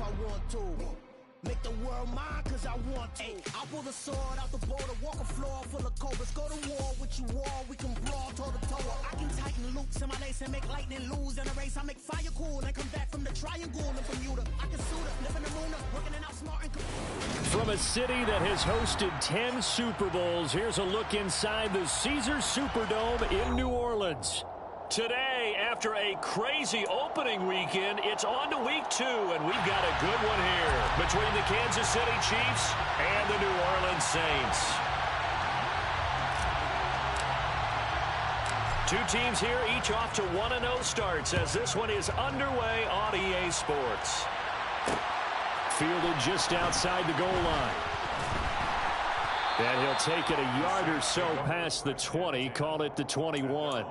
I want to. Make the world mine cause I want to. I'll pull the sword out the border, walk a floor full of cobras. Go to war with you all, we can brawl toe to toe. I can tighten loops in my lace and make lightning lose in a race. I make fire cool and come back from the triangle in Bermuda. I can suit up, live in the moon, working and outsmarting. From a city that has hosted 10 Super Bowls, here's a look inside the Caesars Superdome in New Orleans. Today, after a crazy opening weekend, it's on to week 2, and we've got a good one here between the Kansas City Chiefs and the New Orleans Saints. Two teams here, each off to 1-0 starts as this one is underway on EA Sports. Fielded just outside the goal line. And he'll take it a yard or so past the 20, call it the 21.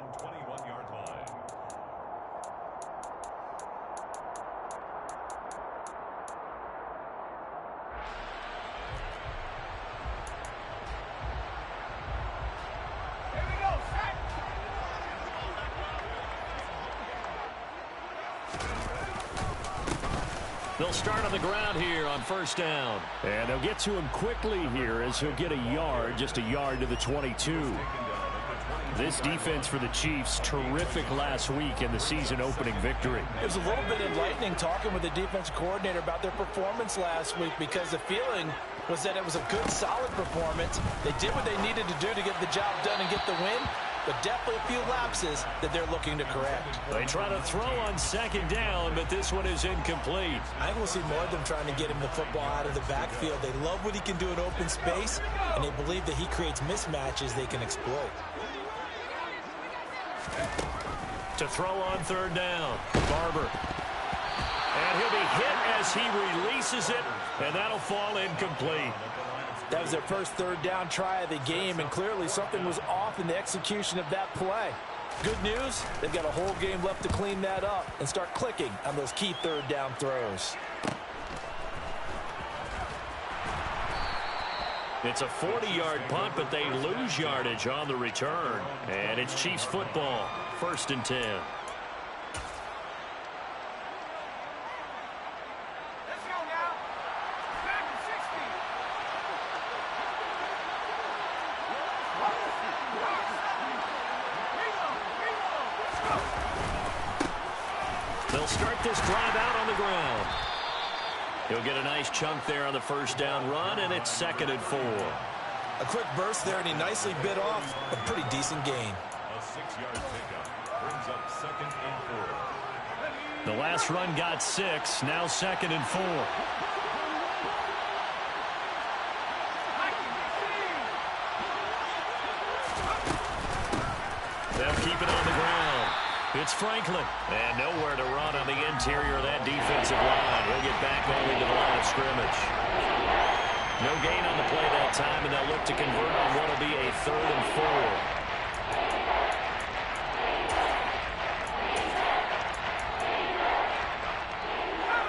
They'll start on the ground here on first down. And they'll get to him quickly here as he'll get a yard, just a yard to the 22. This defense for the Chiefs, terrific last week in the season opening victory. It was a little bit enlightening talking with the defense coordinator about their performance last week because the feeling was that it was a good, solid performance. They did what they needed to do to get the job done and get the win. But definitely a few lapses that they're looking to correct. They try to throw on second down, but this one is incomplete. I think we'll see more of them trying to get him the football out of the backfield. They love what he can do in open space, and they believe that he creates mismatches they can exploit. To throw on third down, Barber. And he'll be hit as he releases it, and that'll fall incomplete. That was their first third down try of the game, and clearly something was off in the execution of that play. Good news, they've got a whole game left to clean that up and start clicking on those key third down throws. It's a 40-yard punt, but they lose yardage on the return. And it's Chiefs football, 1st and 10. They'll start this drive out on the ground. He'll get a nice chunk there on the first down run, and it's 2nd and 4. A quick burst there, and he nicely bit off a pretty decent gain. A 6-yard pickup brings up 2nd and 4. The last run got 6, now 2nd and 4. They'll keep it on the ground. It's Franklin, and nowhere to run on the interior of that defensive line. He'll get back only to the line of scrimmage. No gain on the play that time, and they'll look to convert on what will be a 3rd and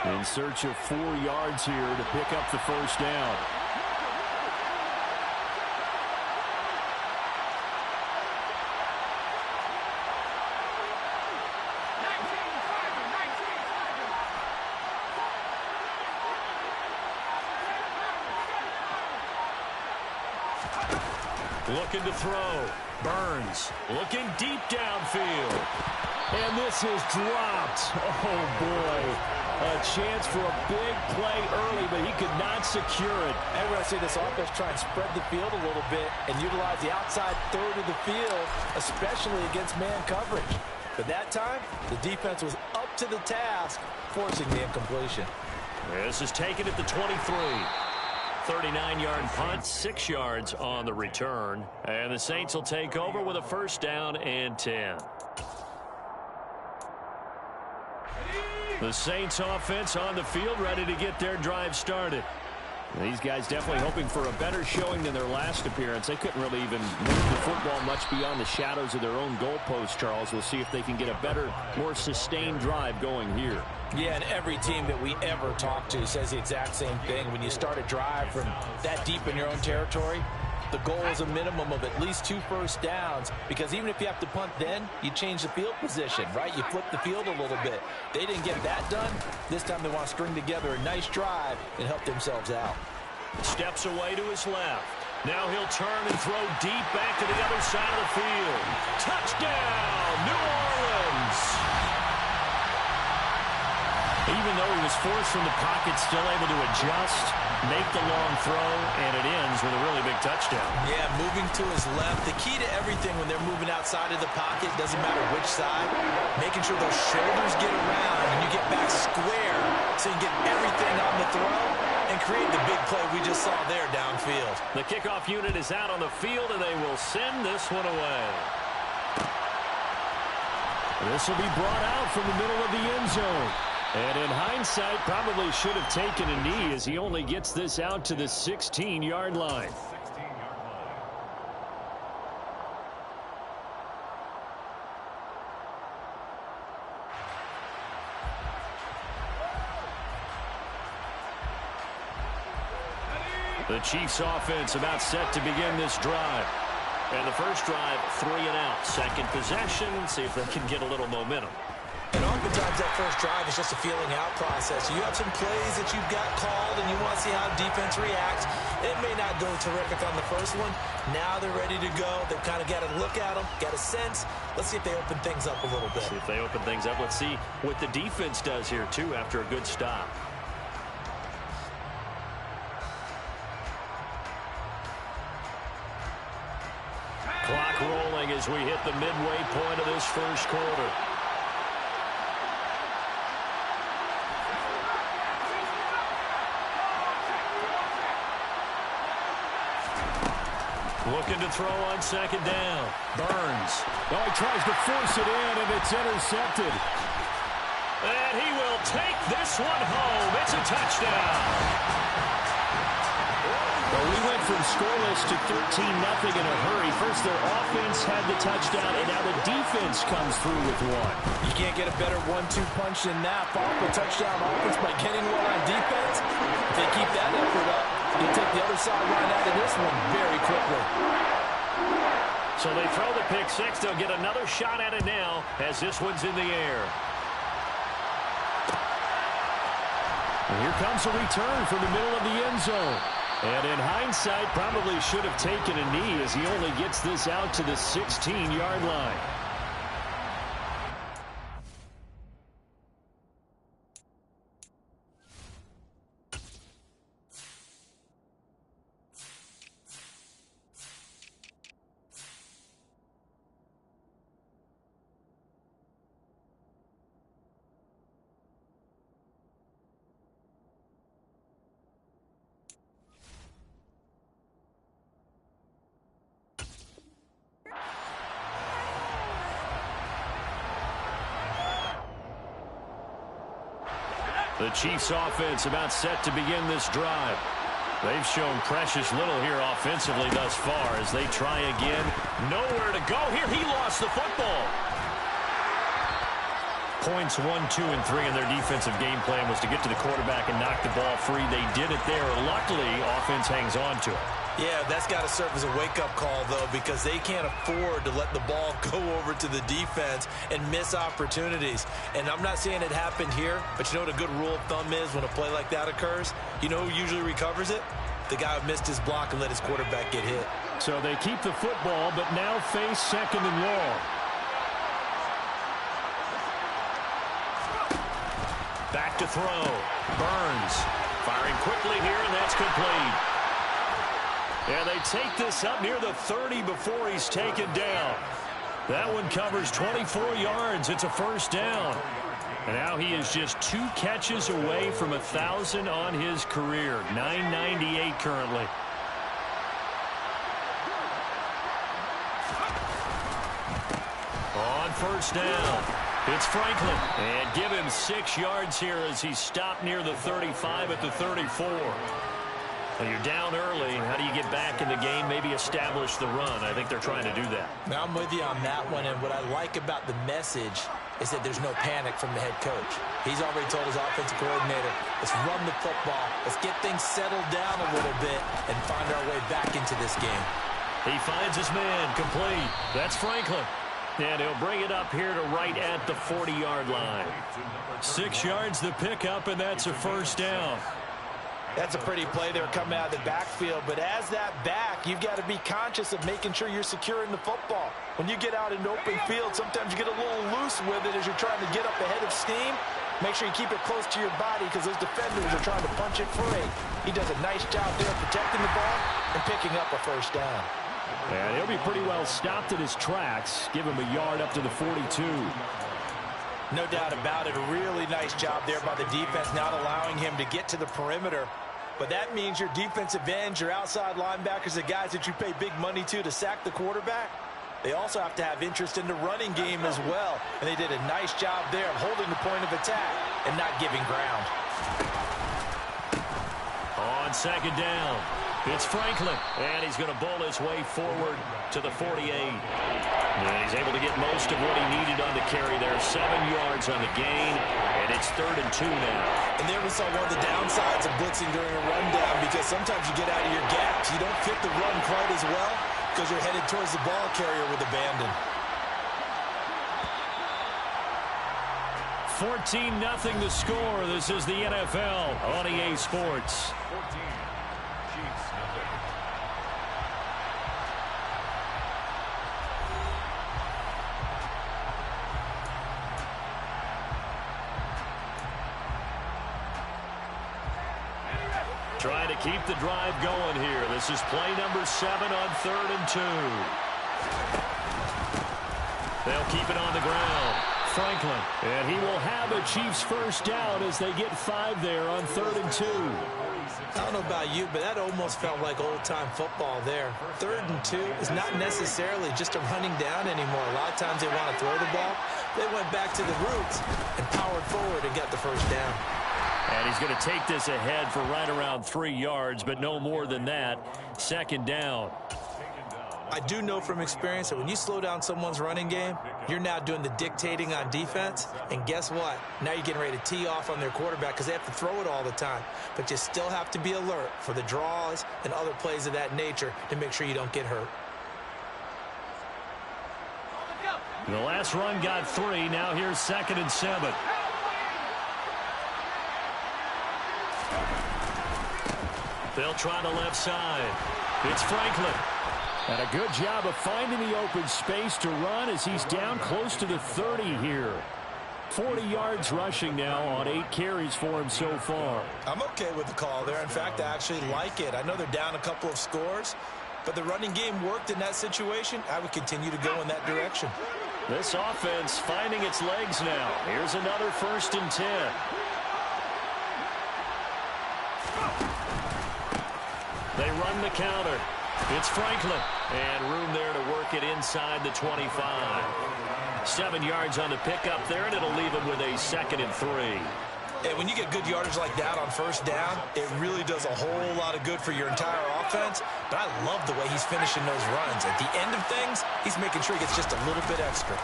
4. In search of 4 yards here to pick up the first down. Looking to throw. Burns looking deep downfield. And this is dropped. Oh, boy. A chance for a big play early, but he could not secure it. And we're going to see this offense try and spread the field a little bit and utilize the outside third of the field, especially against man coverage. But that time, the defense was up to the task, forcing the incompletion. This is taken at the 23. 39-yard punt, 6 yards on the return. And the Saints will take over with a 1st down and 10. The Saints offense on the field, ready to get their drive started. These guys definitely hoping for a better showing than their last appearance. They couldn't really even move the football much beyond the shadows of their own goalpost, Charles. We'll see if they can get a better, more sustained drive going here. Yeah, and every team that we ever talk to says the exact same thing. When you start a drive from that deep in your own territory, The goal is a minimum of at least 2 first downs, because even if you have to punt then, you change the field position, right? You flip the field a little bit. They didn't get that done. This time they want to string together a nice drive and help themselves out. Steps away to his left. Now he'll turn and throw deep back to the other side of the field. Touchdown, New Orleans! Even though he was forced from the pocket, still able to adjust, make the long throw, and it ends with a really big touchdown. Yeah, moving to his left. The key to everything when they're moving outside of the pocket, doesn't matter which side, making sure those shoulders get around and you get back square so you get everything on the throw and create the big play we just saw there downfield. The kickoff unit is out on the field, and they will send this one away. This will be brought out from the middle of the end zone. And in hindsight, probably should have taken a knee as he only gets this out to the 16-yard line. The Chiefs offense about set to begin this drive. And the first drive, 3 and out. Second possession, see if they can get a little momentum. And oftentimes that first drive is just a feeling out process. You have some plays that you've got called and you want to see how defense reacts. It may not go terrific on the first one. Now they're ready to go. They've kind of got to look at them, got a sense. Let's see if they open things up a little bit. See if they open things up. Let's see what the defense does here, too, after a good stop. Clock rolling as we hit the midway point of this first quarter. Looking to throw on second down. Burns. Oh, he tries to force it in, and it's intercepted. And he will take this one home. It's a touchdown. Well, we went from scoreless to 13-0 in a hurry. First, their offense had the touchdown, and now the defense comes through with one. You can't get a better 1-2 punch than that. Follow the touchdown offense by getting one on defense. If they keep that effort up, they'll take the other sideline out of this one very quickly. So they throw the pick six. They'll get another shot at it now as this one's in the air. And here comes a return from the middle of the end zone. And in hindsight, probably should have taken a knee as he only gets this out to the 16-yard line. The Chiefs offense about set to begin this drive. They've shown precious little here offensively thus far as they try again. Nowhere to go here. He lost the football. Points 1, 2, and 3 in their defensive game plan was to get to the quarterback and knock the ball free. They did it there. Luckily, offense hangs on to it. Yeah, that's got to serve as a wake-up call, though, because they can't afford to let the ball go over to the defense and miss opportunities. And I'm not saying it happened here, but you know what a good rule of thumb is when a play like that occurs? You know who usually recovers it? The guy who missed his block and let his quarterback get hit. So they keep the football, but now face second and long. Back to throw. Burns firing quickly here, and that's complete. And they take this up near the 30 before he's taken down. That one covers 24 yards. It's a first down. And now he is just 2 catches away from 1,000 on his career. 998 currently. On first down, it's Franklin. And give him 6 yards here as he's stopped near the 35 at the 34. Well, you're down early. How do you get back in the game? Maybe establish the run. I think they're trying to do that. Now I'm with you on that one, and what I like about the message is that there's no panic from the head coach. He's already told his offensive coordinator, let's run the football, let's get things settled down a little bit and find our way back into this game. He finds his man, complete. That's Franklin. And he'll bring it up here to right at the 40-yard line. 6 yards the pickup, and that's a first down. That's a pretty play there coming out of the backfield, but as that back, you've got to be conscious of making sure you're securing the football. When you get out in open field, sometimes you get a little loose with it as you're trying to get up ahead of steam. Make sure you keep it close to your body because those defenders are trying to punch it free. He does a nice job there protecting the ball and picking up a first down. And he'll be pretty well stopped in his tracks. Give him a yard up to the 42. No doubt about it. A really nice job there by the defense, not allowing him to get to the perimeter. But that means your defensive ends, your outside linebackers, the guys that you pay big money to sack the quarterback, they also have to have interest in the running game as well. And they did a nice job there of holding the point of attack and not giving ground. On second down, it's Franklin. And he's going to bowl his way forward to the 48. And he's able to get most of what he needed on the carry there. 7 yards on the gain. And it's 3rd and 2 now. And there we saw one of the downsides of blitzing during a rundown, because sometimes you get out of your gaps. You don't fit the run quite as well because you're headed towards the ball carrier with abandon. 14-0 the score. This is the NFL on EA Sports. 14. Chiefs, nothing. Trying to keep the drive going here. This is play number 7 on 3rd and 2. They'll keep it on the ground. Franklin. And he will have a Chiefs first down as they get 5 there on 3rd and 2. I don't know about you, but that almost felt like old-time football there. 3rd and 2 is not necessarily just a running down anymore. A lot of times they want to throw the ball. They went back to the roots and powered forward and got the first down. And he's going to take this ahead for right around 3 yards, but no more than that. 2nd down. I do know from experience that when you slow down someone's running game, you're now doing the dictating on defense. And guess what? Now you're getting ready to tee off on their quarterback because they have to throw it all the time. But you still have to be alert for the draws and other plays of that nature to make sure you don't get hurt. The last run got 3. Now here's 2nd and 7. They'll try the left side. It's Franklin. And a good job of finding the open space to run as he's down close to the 30 here. 40 yards rushing now on 8 carries for him so far. I'm okay with the call there. In fact, I actually like it. I know they're down a couple of scores, but the running game worked in that situation. I would continue to go in that direction. This offense finding its legs now. Here's another 1st and 10. They run the counter. It's Franklin. And room there to work it inside the 25. 7 yards on the pickup there, and it'll leave him with a 2nd and 3. And when you get good yardage like that on first down, it really does a whole lot of good for your entire offense. But I love the way he's finishing those runs. At the end of things, he's making sure he gets just a little bit extra.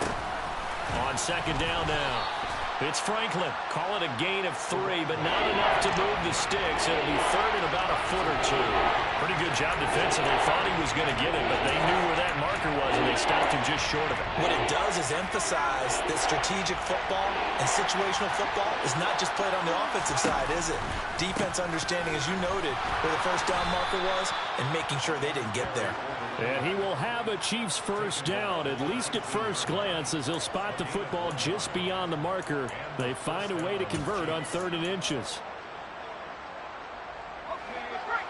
On 2nd down now, it's Franklin. Call it a gain of 3, but not enough to move the sticks. It'll be 3rd and about a foot or 2. Pretty good job defensively. Thought he was going to get it, but they knew where that marker was, and they stopped him just short of it. What it does is emphasize that strategic football and situational football is not just played on the offensive side, is it? Defense understanding, as you noted, where the first down marker was and making sure they didn't get there. And he will have a Chiefs first down, at least at first glance, as he'll spot the football just beyond the marker. They find a way to convert on 3rd and inches.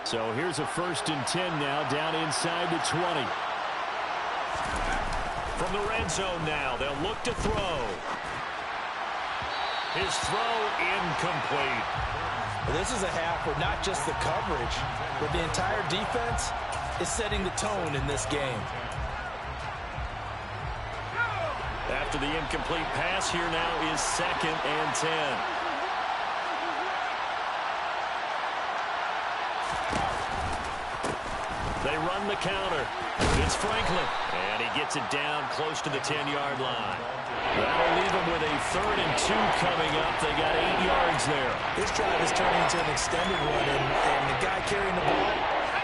So here's a 1st and 10 now, down inside the 20. From the red zone now, they'll look to throw. His throw incomplete. Well, this is a half where not just the coverage, but the entire defense is setting the tone in this game. After the incomplete pass, here now is 2nd and 10. They run the counter. It's Franklin, and he gets it down close to the 10-yard line. That'll leave them with a 3rd and 2 coming up. They got 8 yards there. This drive is turning into an extended one, and the guy carrying the ball,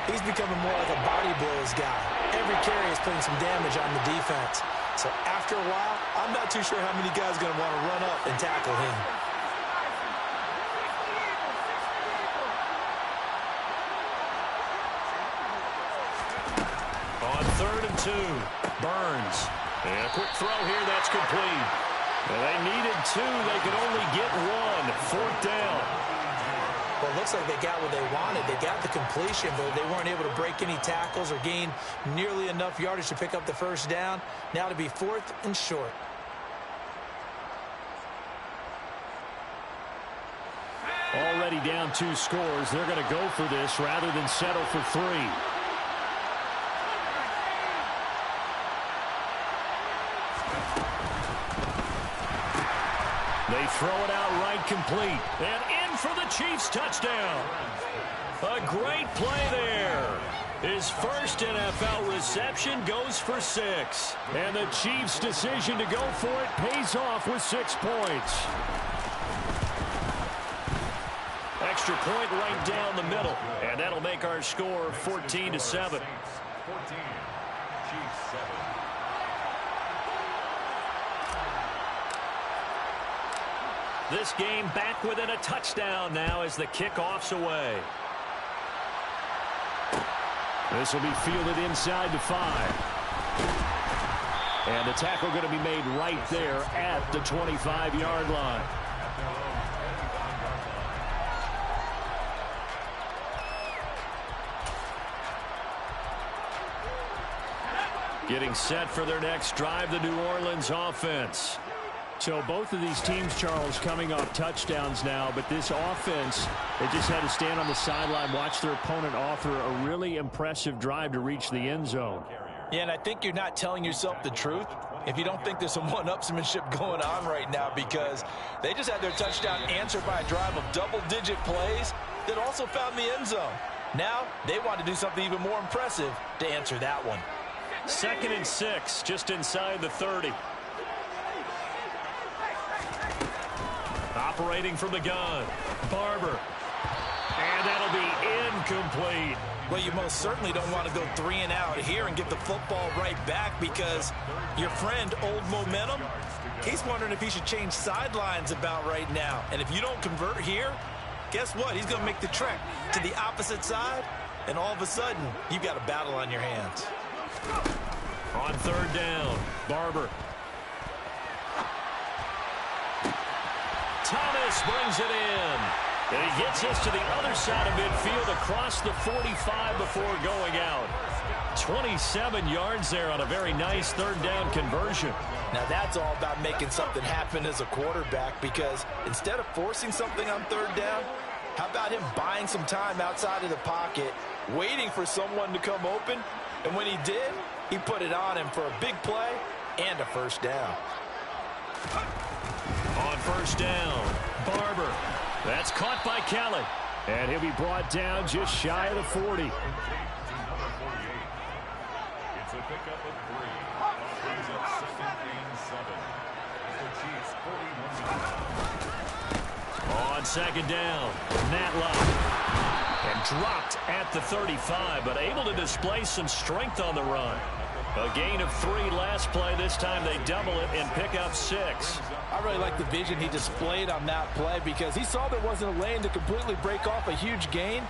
he's becoming more like a body blows guy. Every carry is putting some damage on the defense. So after a while, I'm not too sure how many guys are going to want to run up and tackle him. On 3rd and 2, Burns. And a quick throw here, that's complete. And they needed 2, they could only get 1. 4th down. Well, it looks like they got what they wanted. They got the completion, but they weren't able to break any tackles or gain nearly enough yardage to pick up the 1st down. Now to be 4th and short. Already down 2 scores. They're going to go for this rather than settle for 3. They throw it out right complete. And in for the Chiefs touchdown. A great play there. His first NFL reception goes for 6. And the Chiefs' decision to go for it pays off with 6 points. Extra point right down the middle. And that'll make our score 14-7. 14, Chiefs 7. This game back within a touchdown now as the kickoff's away. This will be fielded inside the 5. And the tackle going to be made right there at the 25-yard line. Getting set for their next drive, the New Orleans offense. So both of these teams, Charles, coming off touchdowns now, but this offense, they just had to stand on the sideline, watch their opponent offer a really impressive drive to reach the end zone. Yeah, and I think you're not telling yourself the truth if you don't think there's some one-upsmanship going on right now, because they just had their touchdown answered by a drive of double-digit plays that also found the end zone. Now they want to do something even more impressive to answer that one. 2nd and 6, just inside the 30. Operating from the gun, Barber. And that'll be incomplete. Well, you most certainly don't want to go 3 and out here and get the football right back, because your friend, Old Momentum, he's wondering if he should change sidelines about right now. And if you don't convert here, guess what? He's going to make the trek to the opposite side, and all of a sudden, you've got a battle on your hands. On 3rd down, Barber. Thomas brings it in. And he gets us to the other side of midfield across the 45 before going out. 27 yards there on a very nice 3rd down conversion. Now that's all about making something happen as a quarterback, because instead of forcing something on 3rd down, how about him buying some time outside of the pocket, waiting for someone to come open, and when he did, he put it on him for a big play and a 1st down. On 1st down, Barber. That's caught by Kelly. And he'll be brought down just shy of the 40. It's a pickup of 3. Brings up 2nd and 7. The Chiefs 41. On 2nd down, Matlock. And dropped at the 35, but able to display some strength on the run. A gain of 3 last play. This time they double it and pick up 6. I really like the vision he displayed on that play, because he saw there wasn't a lane to completely break off a huge gain.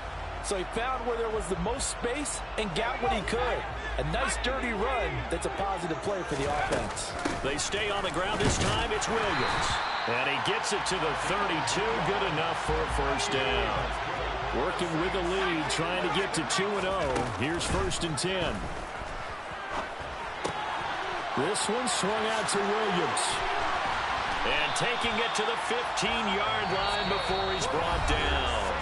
So he found where there was the most space and got what he could. A nice dirty run that's a positive play for the offense. They stay on the ground this time. It's Williams. And he gets it to the 32. Good enough for a 1st down. Working with the lead, trying to get to 2-0. Here's 1st and 10. This one swung out to Williams. And taking it to the 15-yard line before he's brought down.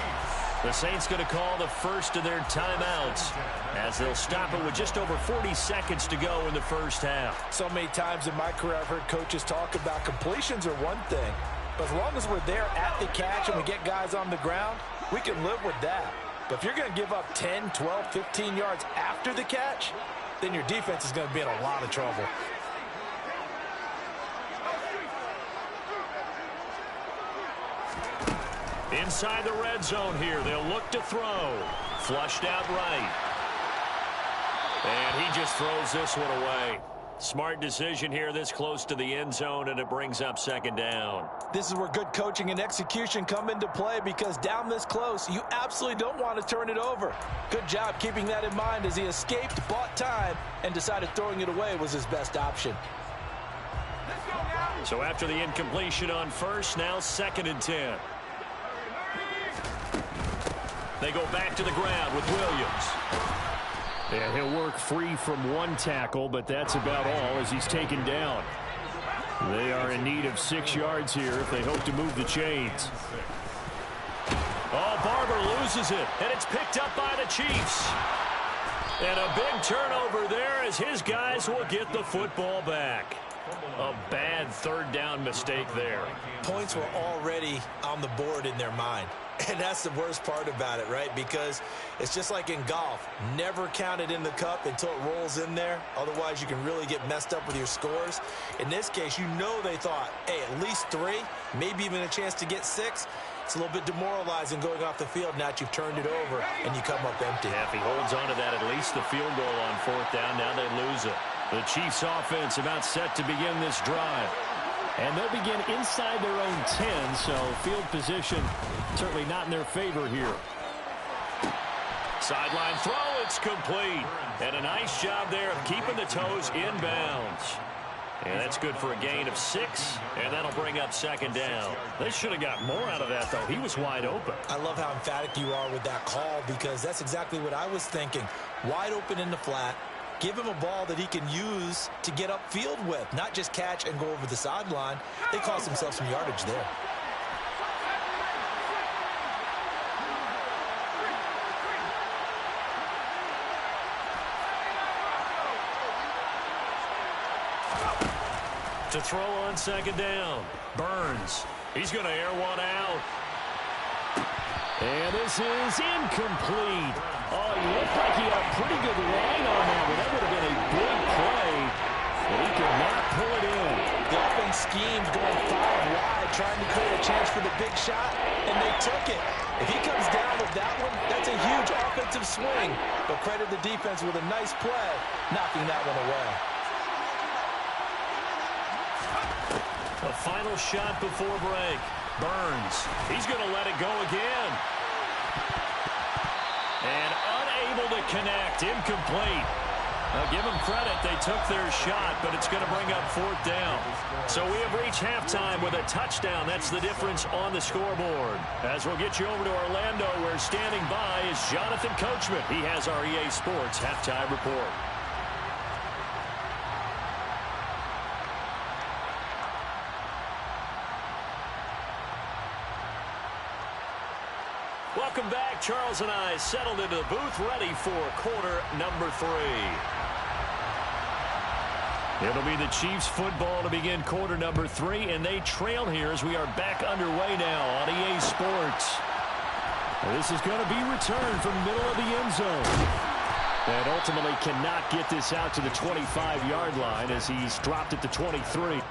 The Saints going to call the first of their timeouts as they'll stop it with just over 40 seconds to go in the 1st half. So many times in my career I've heard coaches talk about completions are one thing, but as long as we're there at the catch and we get guys on the ground, we can live with that. But if you're going to give up 10, 12, 15 yards after the catch, then your defense is going to be in a lot of trouble. Inside the red zone here, they'll look to throw. Flushed out right. And he just throws this one away. Smart decision here this close to the end zone, and it brings up second down. This is where good coaching and execution come into play, because down this close, you absolutely don't want to turn it over. Good job keeping that in mind as he escaped, bought time, and decided throwing it away was his best option. So after the incompletion on first, now 2nd and 10. They go back to the ground with Williams. Yeah, he'll work free from one tackle, but that's about all as he's taken down. They are in need of 6 yards here if they hope to move the chains. Oh, Barber loses it, and it's picked up by the Chiefs. And a big turnover there as his guys will get the football back. A bad 3rd down mistake there. Points were already on the board in their mind. And that's the worst part about it, right? Because it's just like in golf. Never count it in the cup until it rolls in there. Otherwise, you can really get messed up with your scores. In this case, you know they thought, hey, at least 3, maybe even a chance to get 6. It's a little bit demoralizing going off the field now that you've turned it over and you come up empty. Yeah, if he holds on to that, at least the field goal on 4th down. Now they lose it. The Chiefs offense about set to begin this drive. And they'll begin inside their own 10, so field position certainly not in their favor here. Sideline throw, it's complete. And a nice job there of keeping the toes inbounds. And that's good for a gain of 6, and that'll bring up 2nd down. They should have got more out of that, though. He was wide open. I love how emphatic you are with that call, because that's exactly what I was thinking. Wide open in the flat. Give him a ball that he can use to get upfield with, not just catch and go over the sideline. They cost themselves some yardage there. To throw on 2nd down, Burns. He's going to air one out. And this is incomplete. Oh, he looked like he had a pretty good line on that, but that would have been a big play. But he could not pull it in. The offense schemed going 5 wide, trying to create a chance for the big shot, and they took it. If he comes down with that one, that's a huge offensive swing. But credit the defense with a nice play, knocking that one away. A final shot before break. Burns. He's going to let it go again. And unable to connect. Incomplete. Now give them credit. They took their shot, but it's going to bring up 4th down. So we have reached halftime with a touchdown. That's the difference on the scoreboard. As we'll get you over to Orlando, where standing by is Jonathan Coachman. He has our EA Sports halftime report. Welcome back. Charles and I settled into the booth, ready for quarter number 3. It'll be the Chiefs football to begin quarter number 3, and they trail here as we are back underway now on EA Sports. This is going to be returned from the middle of the end zone. And ultimately cannot get this out to the 25-yard line as he's dropped it to 23.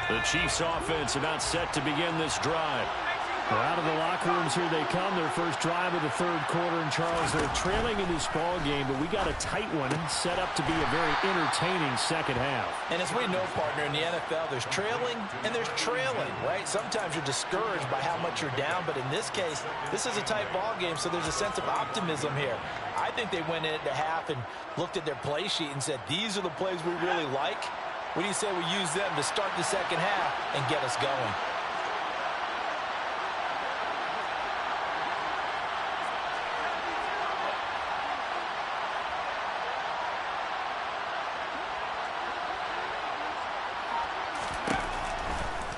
The Chiefs offense about set to begin this drive. Well, out of the locker rooms here they come. Their first drive of the 3rd quarter. And Charles, they're trailing in this ball game, but we got a tight one set up to be a very entertaining second half. And as we know, partner, in the NFL, there's trailing and there's trailing, right? Sometimes you're discouraged by how much you're down, but in this case, this is a tight ball game, so there's a sense of optimism here. I think they went into half and looked at their play sheet and said, these are the plays we really like. What do you say we use them to start the second half and get us going?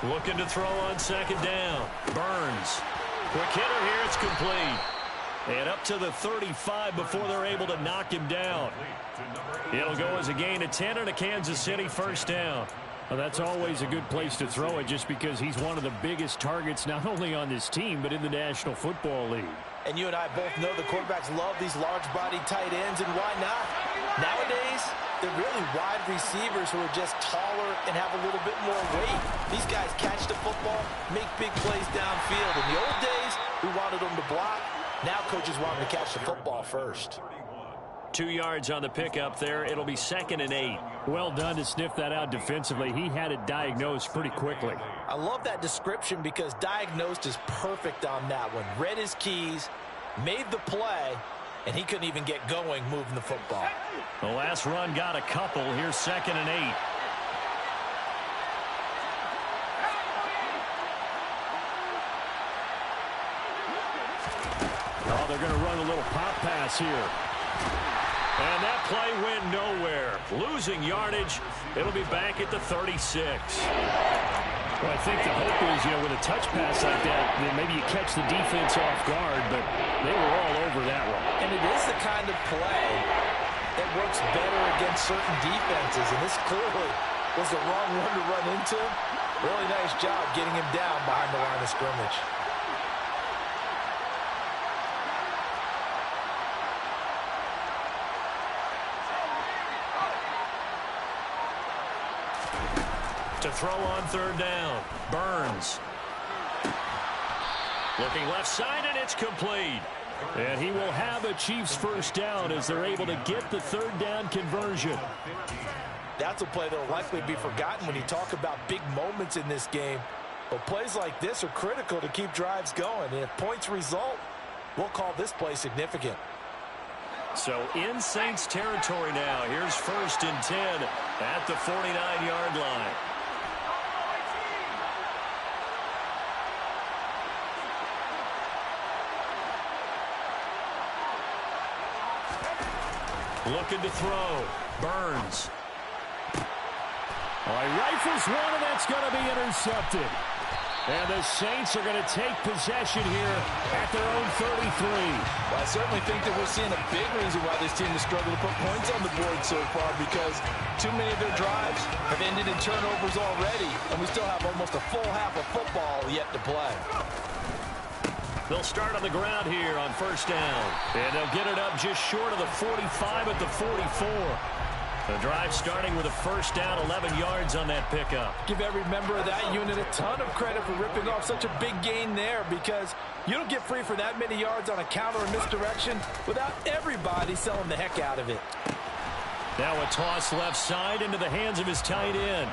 Looking to throw on second down. Burns. Quick hitter here. It's complete. And up to the 35 before they're able to knock him down. It'll go as a gain of 10 and a Kansas City first down. Well, that's always a good place to throw it just because he's one of the biggest targets not only on this team but in the National Football League. And you and I both know the quarterbacks love these large-bodied tight ends, and why not? Nowadays, they're really wide receivers who are just taller and have a little bit more weight. These guys catch the football, make big plays downfield. In the old days, we wanted them to block. Now coaches want them to catch the football first. 2 yards on the pickup there. It'll be 2nd and 8. Well done to sniff that out defensively. He had it diagnosed pretty quickly. I love that description because diagnosed is perfect on that one. Read his keys, made the play, and he couldn't even get going moving the football. The last run got a couple. Here's 2nd and 8. Oh, they're going to run a little pop pass here. And that play went nowhere. Losing yardage. It'll be back at the 36. Well, I think the hope is, with a touch pass like that, maybe you catch the defense off guard, but they were all over that one. And it is the kind of play that works better against certain defenses, and this clearly was the wrong one to run into. Really nice job getting him down behind the line of scrimmage. To throw on 3rd down. Burns. Looking left side, and it's complete. And he will have a Chiefs first down as they're able to get the 3rd down conversion. That's a play that will likely be forgotten when you talk about big moments in this game. But plays like this are critical to keep drives going. And if points result, we'll call this play significant. So in Saints territory now. Here's 1st and 10 at the 49-yard line. Looking to throw. Burns. He rifles one, and that's going to be intercepted. And the Saints are going to take possession here at their own 33. Well, I certainly think that we're seeing a big reason why this team has struggled to put points on the board so far, because too many of their drives have ended in turnovers already, and we still have almost a full half of football yet to play. They'll start on the ground here on 1st down. And they'll get it up just short of the 45 at the 44. The drive starting with a 1st down, 11 yards on that pickup. Give every member of that unit a ton of credit for ripping off such a big gain there, because you don't get free for that many yards on a counter or misdirection without everybody selling the heck out of it. Now a toss left side into the hands of his tight end.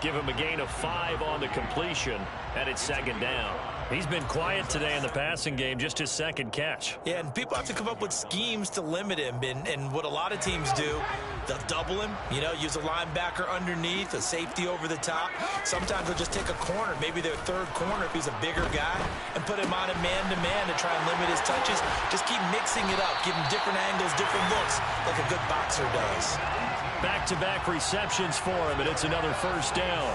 Give him a gain of 5 on the completion, and it's 2nd down. He's been quiet today in the passing game, just his 2nd catch. Yeah, and people have to come up with schemes to limit him, and what a lot of teams do, they'll double him, use a linebacker underneath, a safety over the top. Sometimes they'll just take a corner, maybe their 3rd corner if he's a bigger guy, and put him on a man-to-man to try and limit his touches. Just keep mixing it up, give him different angles, different looks, like a good boxer does. Back-to-back receptions for him, and it's another 1st down.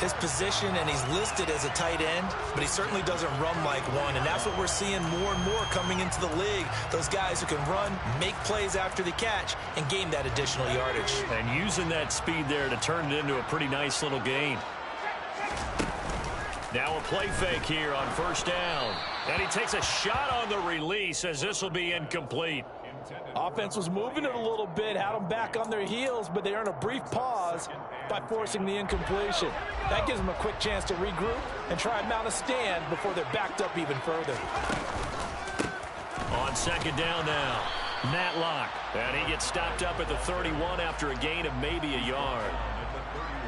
His position, and he's listed as a tight end, but he certainly doesn't run like one, and that's what we're seeing more and more coming into the league. Those guys who can run, make plays after the catch, and gain that additional yardage. And using that speed there to turn it into a pretty nice little gain. Now a play fake here on 1st down. And he takes a shot on the release as this will be incomplete. Offense was moving it a little bit, had them back on their heels, but they earn a brief pause by forcing the incompletion. That gives them a quick chance to regroup and try and mount a stand before they're backed up even further. On 2nd down now, Matlock. And he gets stopped up at the 31 after a gain of maybe a yard.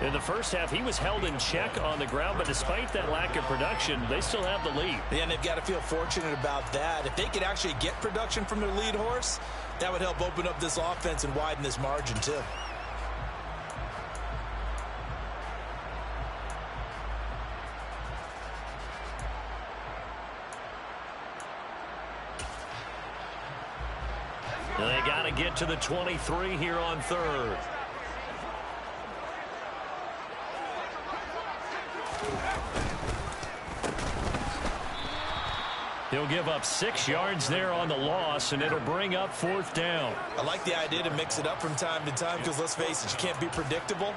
In the first half, he was held in check on the ground, but despite that lack of production, they still have the lead. Yeah, and they've got to feel fortunate about that. If they could actually get production from their lead horse, that would help open up this offense and widen this margin too. They got to get to the 23 here on 3rd. He'll give up 6 yards there on the loss, and it'll bring up 4th down. I like the idea to mix it up from time to time because, let's face it, you can't be predictable.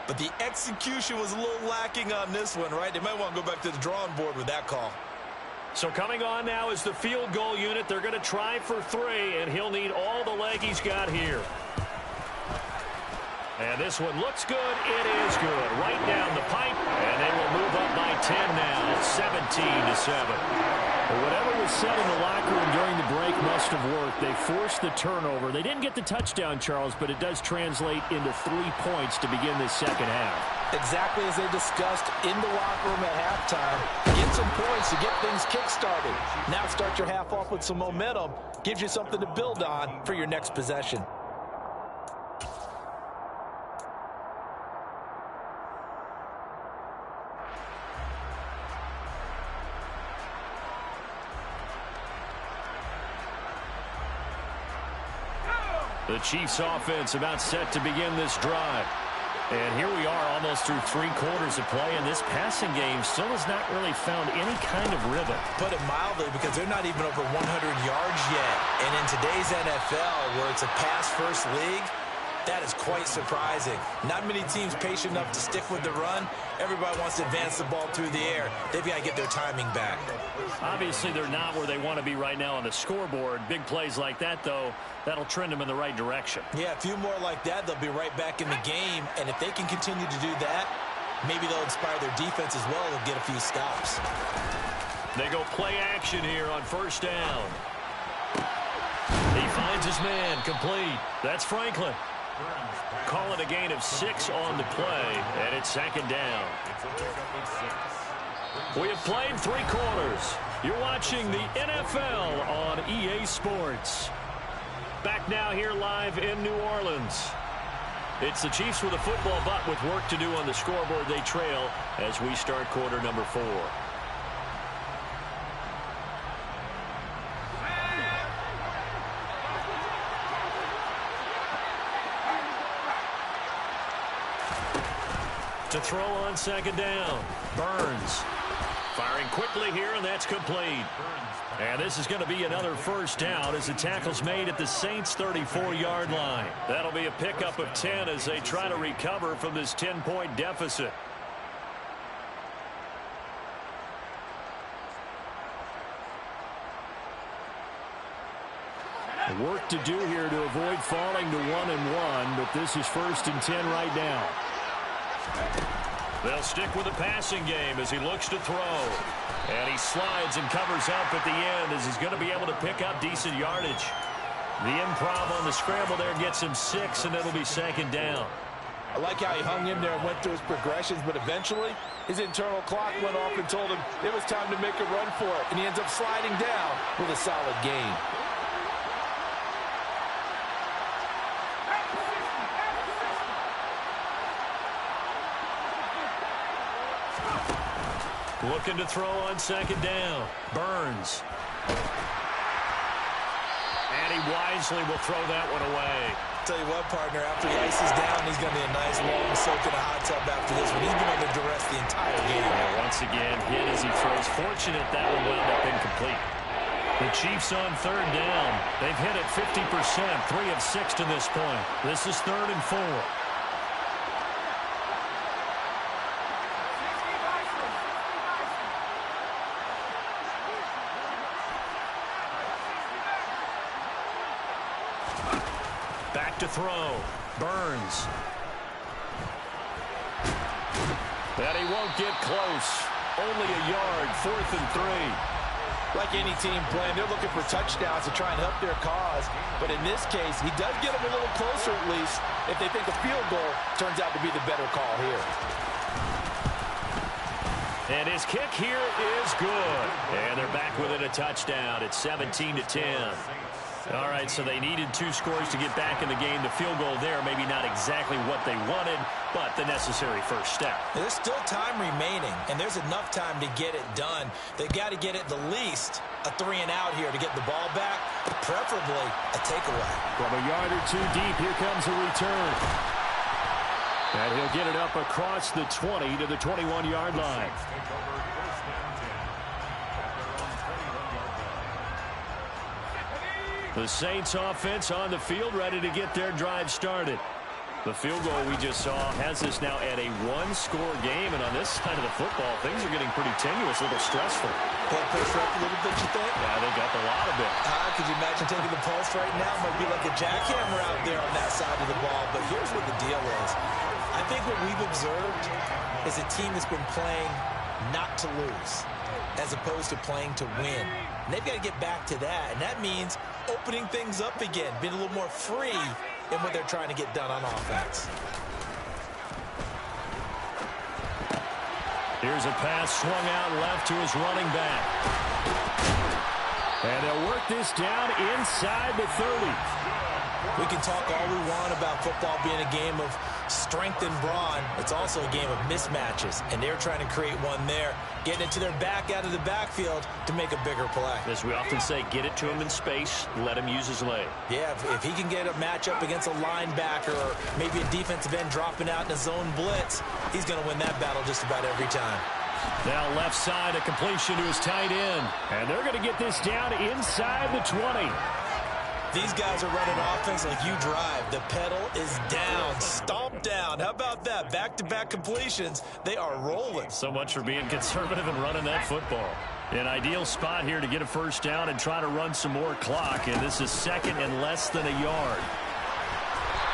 But the execution was a little lacking on this one, right? They might want to go back to the drawing board with that call. So coming on now is the field goal unit. They're going to try for 3, and he'll need all the leg he's got here. And this one looks good. It is good. Right down the pipe, and they will move up by 10 now, 17-7. But whatever was said in the locker room during the break must have worked. They forced the turnover. They didn't get the touchdown, Charles, but it does translate into 3 points to begin this second half. Exactly as they discussed in the locker room at halftime. Get some points to get things kick-started. Now start your half off with some momentum. Gives you something to build on for your next possession. The Chiefs offense about set to begin this drive. And here we are almost through 3 quarters of play, and this passing game still has not really found any kind of rhythm. Put it mildly, because they're not even over 100 yards yet. And in today's NFL, where it's a pass-first league, that is quite surprising. Not many teams patient enough to stick with the run. Everybody wants to advance the ball through the air. They've got to get their timing back. Obviously, they're not where they want to be right now on the scoreboard. Big plays like that, though, that'll trend them in the right direction. Yeah, a few more like that, they'll be right back in the game. And if they can continue to do that, maybe they'll inspire their defense as well and get a few stops. They go play action here on 1st down. He finds his man, complete. That's Franklin. Call it a gain of 6 on the play, and it's 2nd down. We have played 3 quarters. You're watching the NFL on EA Sports. Back now here live in New Orleans. It's the Chiefs with a football, but with work to do on the scoreboard. They trail as we start quarter number 4. To throw on 2nd down. Burns firing quickly here, and that's complete. And this is going to be another 1st down as the tackle's made at the Saints' 34-yard line. That'll be a pickup of 10 as they try to recover from this 10-point deficit. Work to do here to avoid falling to 1-1, but this is 1st and 10 right now. They'll stick with the passing game as he looks to throw. And he slides and covers up at the end as he's going to be able to pick up decent yardage. The improv on the scramble there gets him 6, and it'll be 2nd down. I like how he hung in there and went through his progressions, but eventually his internal clock went off and told him it was time to make a run for it. And he ends up sliding down with a solid gain. Looking to throw on 2nd down. Burns. And he wisely will throw that one away. Tell you what, partner, after the ice is down, he's going to be a nice long soak in a hot tub after this one. He's been under duress the entire game. And once again, hit as he throws. Fortunate that one wound up incomplete. The Chiefs on 3rd down. They've hit it 50%, 3 of 6 to this point. This is 3rd and 4. Back to throw. Burns. And he won't get close. Only a yard, 4th and 3. Like any team playing, they're looking for touchdowns to try and help their cause. But in this case, he does get them a little closer at least if they think a field goal turns out to be the better call here. And his kick here is good. And they're back within a touchdown. It's 17-10. All right, so they needed 2 scores to get back in the game. The field goal there, maybe not exactly what they wanted, but the necessary first step. There's still time remaining, and there's enough time to get it done. They've got to get at the least a 3 and out here to get the ball back, preferably a takeaway. From a yard or 2 deep, here comes a return. And he'll get it up across the 20 to the 21-yard line. The Saints offense on the field, ready to get their drive started. The field goal we just saw has us now at a one-score game, and on this side of the football, things are getting pretty tenuous, a little stressful. Blood pressure up a little bit, you think? Yeah, they got a lot of it. Could you imagine taking the pulse right now? Might be like a jackhammer out there on that side of the ball, but here's what the deal is. I think what we've observed is a team that's been playing not to lose as opposed to playing to win. And they've got to get back to that, and that means opening things up again, being a little more free in what they're trying to get done on offense. Here's a pass swung out left to his running back. And they'll work this down inside the 30. We can talk all we want about football being a game of strength and brawn. It's also a game of mismatches, and they're trying to create one there, getting it to their back out of the backfield to make a bigger play. As we often say, get it to him in space, let him use his leg. Yeah, if he can get a matchup against a linebacker or maybe a defensive end dropping out in a zone blitz, he's going to win that battle just about every time. Now left side, a completion to his tight end. And they're going to get this down inside the 20. These guys are running offense like you drive. The pedal is down, stomp down. How about that? Back-to-back completions. They are rolling. So much for being conservative and running that football. An ideal spot here to get a first down and try to run some more clock. And this is second and less than a yard.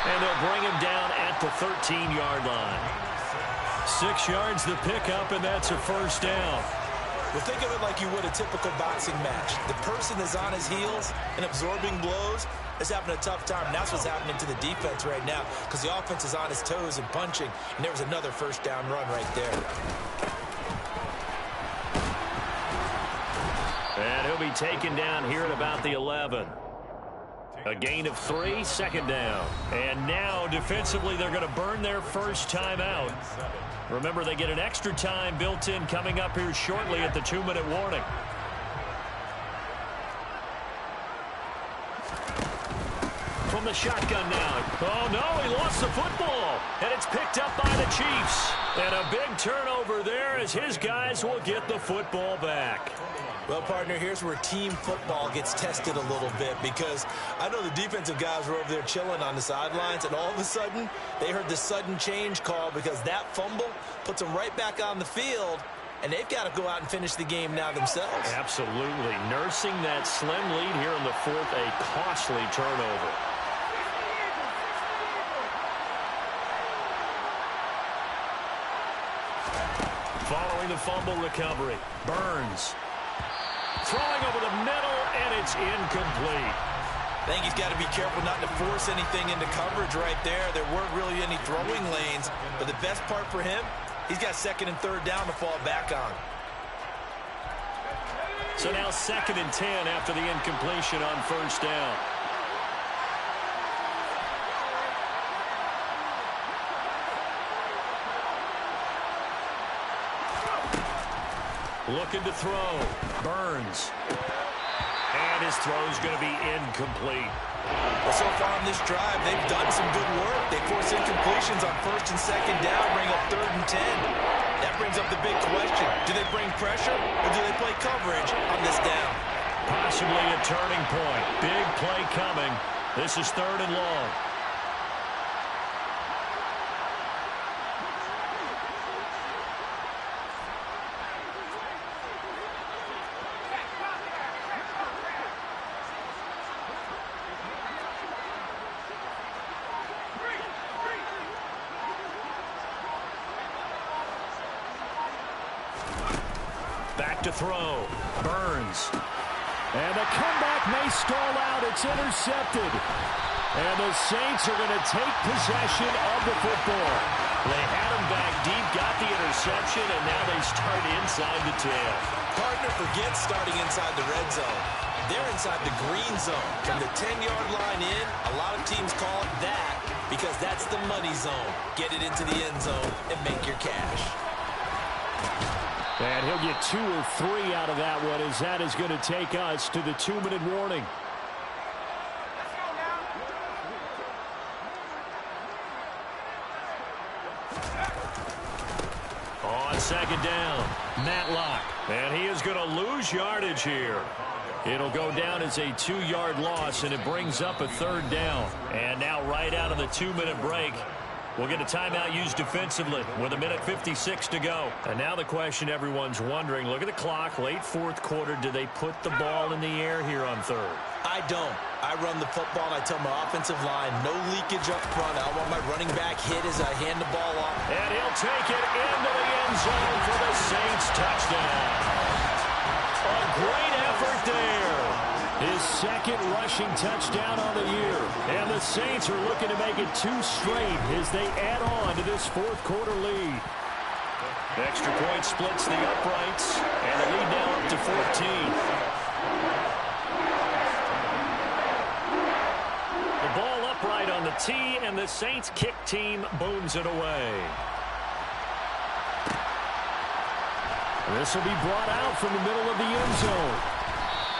And they'll bring him down at the 13-yard line. 6 yards the pickup, and that's a first down. Well, think of it like you would a typical boxing match. The person is on his heels and absorbing blows is having a tough time. And that's what's happening to the defense right now because the offense is on his toes and punching. And there was another first down run right there. And he'll be taken down here at about the 11. A gain of 3, second down. And now, defensively, they're going to burn their first time out. Remember, they get an extra time built in coming up here shortly at the 2-minute warning. From the shotgun now. Oh, no, he lost the football. And it's picked up by the Chiefs. And a big turnover there as his guys will get the football back. Well, partner, here's where team football gets tested a little bit because I know the defensive guys were over there chilling on the sidelines, and all of a sudden, they heard the sudden change call because that fumble puts them right back on the field, and they've got to go out and finish the game now themselves. Absolutely. Nursing that slim lead here in the fourth, a costly turnover. Following the fumble recovery, Burns. Throwing over the middle, and it's incomplete. I think he's got to be careful not to force anything into coverage right there. There weren't really any throwing lanes, but the best part for him, he's got second and third down to fall back on. So now 2nd and 10 after the incompletion on first down. Looking to throw. Burns. And his throw's going to be incomplete. Well, so far on this drive, they've done some good work. They force incompletions on first and second down, bring up 3rd and 10. That brings up the big question. Do they bring pressure or do they play coverage on this down? Possibly a turning point. Big play coming. This is 3rd and long. Back to throw. Burns. And the comeback may stall out. It's intercepted. And the Saints are going to take possession of the football. They had him back deep, got the interception, and now they start inside the 10. Partner, forget starting inside the red zone. They're inside the green zone. From the 10-yard line in, a lot of teams call it that because that's the money zone. Get it into the end zone and make your cash. And he'll get 2 or 3 out of that one as that is going to take us to the 2-minute warning. On second down, Matlock. And he is going to lose yardage here. It'll go down as a 2-yard loss, and it brings up a third down. And now right out of the 2-minute break, we'll get a timeout used defensively with 1:56 to go. And now the question everyone's wondering, look at the clock, late fourth quarter, do they put the ball in the air here on third? I don't. I run the football, and I tell my offensive line, no leakage up front. I want my running back hit as I hand the ball off. And he'll take it into the end zone for the Saints touchdown. A great effort there. His second rushing touchdown on the year. And the Saints are looking to make it 2 straight as they add on to this fourth quarter lead. Extra point splits the uprights, and the lead now up to 14. The ball upright on the tee, and the Saints kick team booms it away. This will be brought out from the middle of the end zone.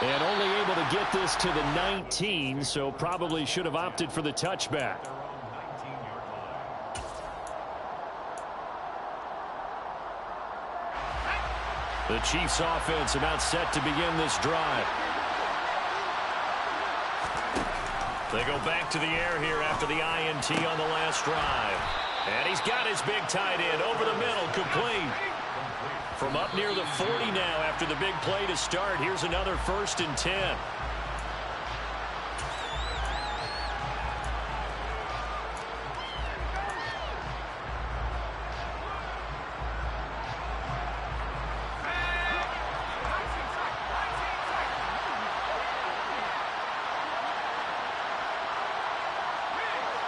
And only able to get this to the 19, so probably should have opted for the touchback. The Chiefs offense about set to begin this drive. They go back to the air here after the INT on the last drive. And he's got his big tight end over the middle, complete. From up near the 40 now after the big play to start. Here's another 1st and 10.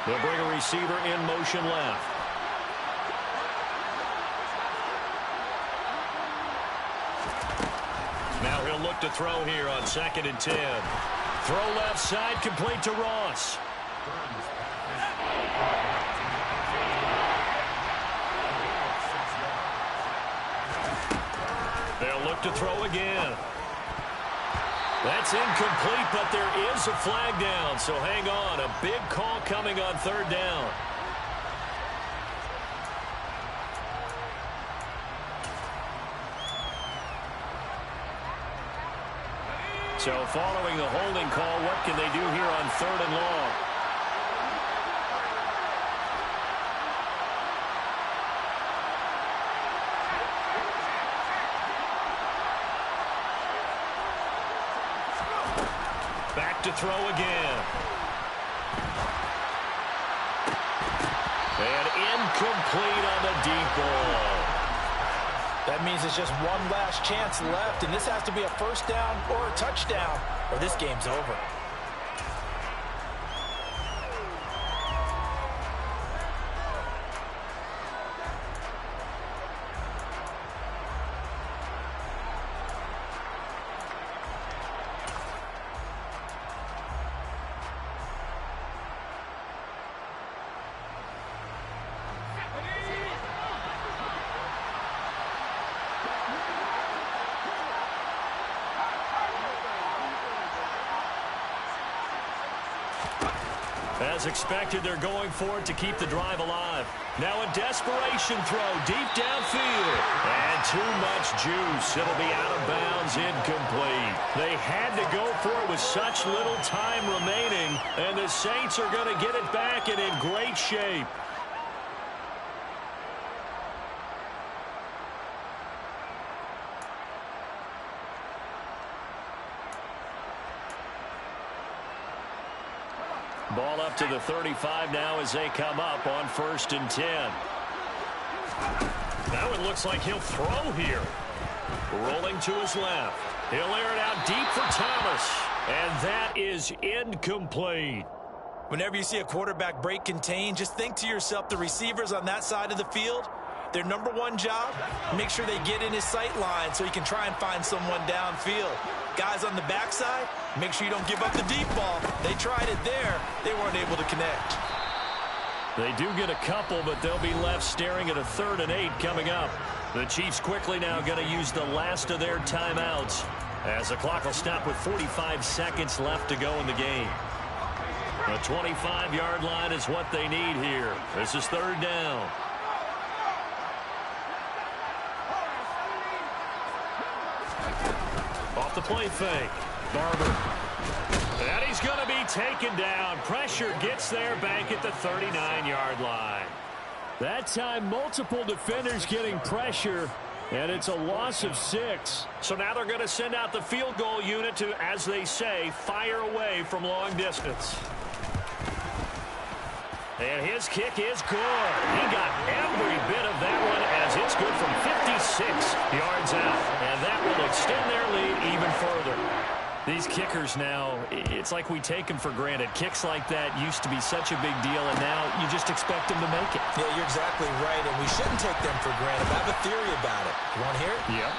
They'll bring a receiver in motion left. Now he'll look to throw here on 2nd and 10. Throw left side, complete to Ross. They'll look to throw again. That's incomplete, but there is a flag down, so hang on. A big call coming on 3rd down. So following the holding call, what can they do here on 3rd and long? Back to throw again. And incomplete on the deep ball. That means it's just one last chance left, and this has to be a 1st down or a touchdown, or this game's over. As expected, they're going for it to keep the drive alive. Now a desperation throw deep downfield. And too much juice. It'll be out of bounds, incomplete. They had to go for it with such little time remaining, and the Saints are going to get it back and in great shape. Ball up to the 35 now as they come up on 1st and 10. Now it looks like he'll throw here. Rolling to his left. He'll air it out deep for Thomas. And that is incomplete. Whenever you see a quarterback break contain, just think to yourself, the receivers on that side of the field, their number one job, make sure they get in his sight line so he can try and find someone downfield. Guys on the backside, make sure you don't give up the deep ball. They tried it there. They weren't able to connect. They do get a couple, but they'll be left staring at a 3rd and 8 coming up. The Chiefs quickly now going to use the last of their timeouts as the clock will stop with 45 seconds left to go in the game. The 25-yard line is what they need here. This is 3rd down. play fake. Barber. And he's going to be taken down. Pressure gets there back at the 39-yard line. That time, multiple defenders getting pressure, and it's a loss of 6. So now they're going to send out the field goal unit to, as they say, fire away from long distance. And his kick is good. He got every bit of that one as it's good from 56 yards out. And that will extend their lead even further. These kickers now, it's like we take them for granted. Kicks like that used to be such a big deal, and now you just expect them to make it. Yeah, you're exactly right, and we shouldn't take them for granted. I have a theory about it. You want to hear it? Yeah.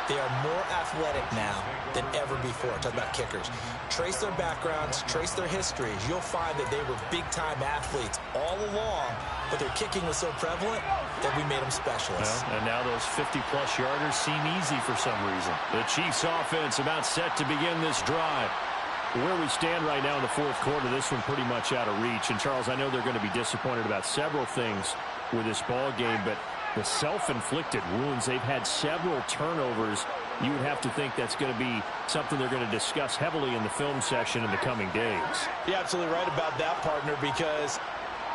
They are more athletic now than ever before. Talk about kickers. Trace their backgrounds, trace their histories. You'll find that they were big-time athletes all along, but their kicking was so prevalent that we made them specialists. Well, and now those 50-plus yarders seem easy for some reason. The Chiefs offense about set to begin this drive. Where we stand right now in the fourth quarter, this one pretty much out of reach. And, Charles, I know they're going to be disappointed about several things with this ball game, but the self-inflicted wounds, they've had several turnovers. You would have to think that's going to be something they're going to discuss heavily in the film session in the coming days. You're absolutely right about that, partner, because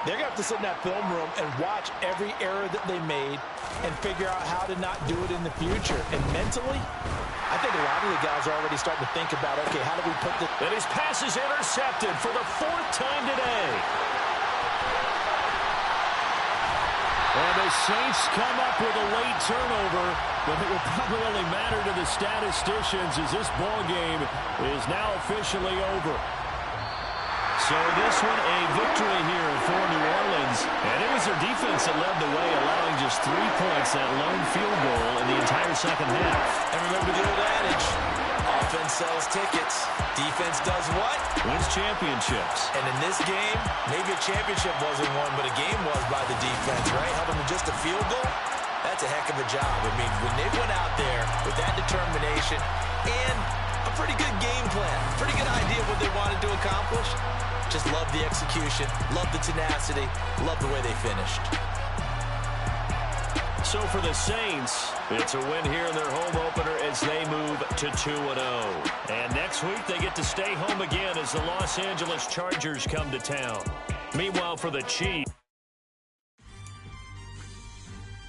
they're going to have to sit in that film room and watch every error that they made and figure out how to not do it in the future. And mentally, I think a lot of the guys are already starting to think about, okay, how do we put this? And his pass is intercepted for the 4th time today. And the Saints come up with a late turnover, but it will probably only matter to the statisticians as this ball game is now officially over. So this one a victory here for New Orleans. And it was their defense that led the way, allowing just 3 points, that lone field goal in the entire second half. And remember the old adage, offense sells tickets. Defense does what? Wins championships. And in this game, maybe a championship wasn't won, but a game was by the defense, right? Helping them just a field goal. That's a heck of a job. I mean, when they went out there with that determination and a pretty good game plan, pretty good idea of what they wanted to accomplish, just love the execution, love the tenacity, love the way they finished. So for the Saints, it's a win here in their home opener as they move to 2-0. And next week they get to stay home again as the Los Angeles Chargers come to town. Meanwhile, for the Chiefs.